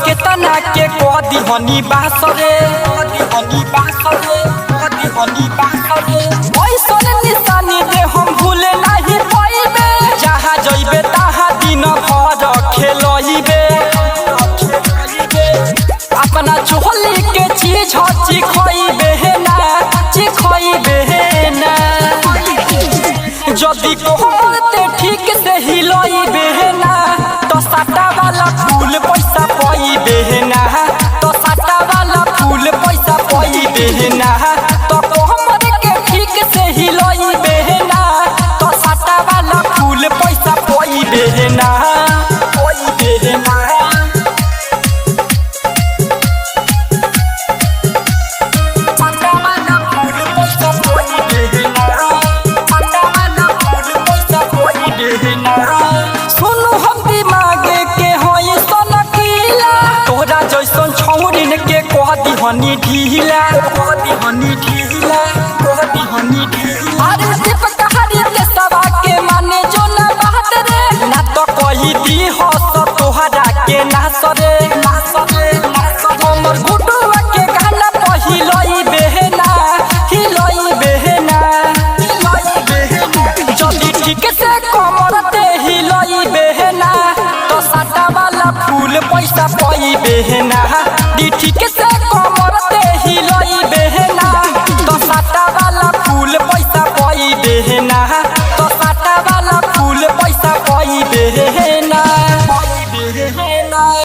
केतना के कदी हनी बासरे ऐसन निशानी दे हम भूले नहीं पाइबे जहाँ जइबे तहाँ दिन भर खेलइबे अपना चोली के चीज चिखइबे ना जदि कोहरते ठीक से हिलइबे ना तो साटा वाला फूल पैसा पइबे ना तो साटा वाला फूल पैसा पइबे ना तो कोहमर के ठीक से हिलइबे ना तो साटा वाला फूल पैसा पइबे ना सुनु हम दिमागे के होई सनकीला तोरा जैसन छौरिन के कहदी हनी ढीला अरे दीप कहानी के सवा के माने जो ना बात रे ना तो कही दी हस तोहरा के नास रे हमर गुडुआ के गाना पहिलइबे ना जल्दी ठीक से कमरते हिलइबे ना तो साटा वाला फूल पैसा पइबे ना ठीक से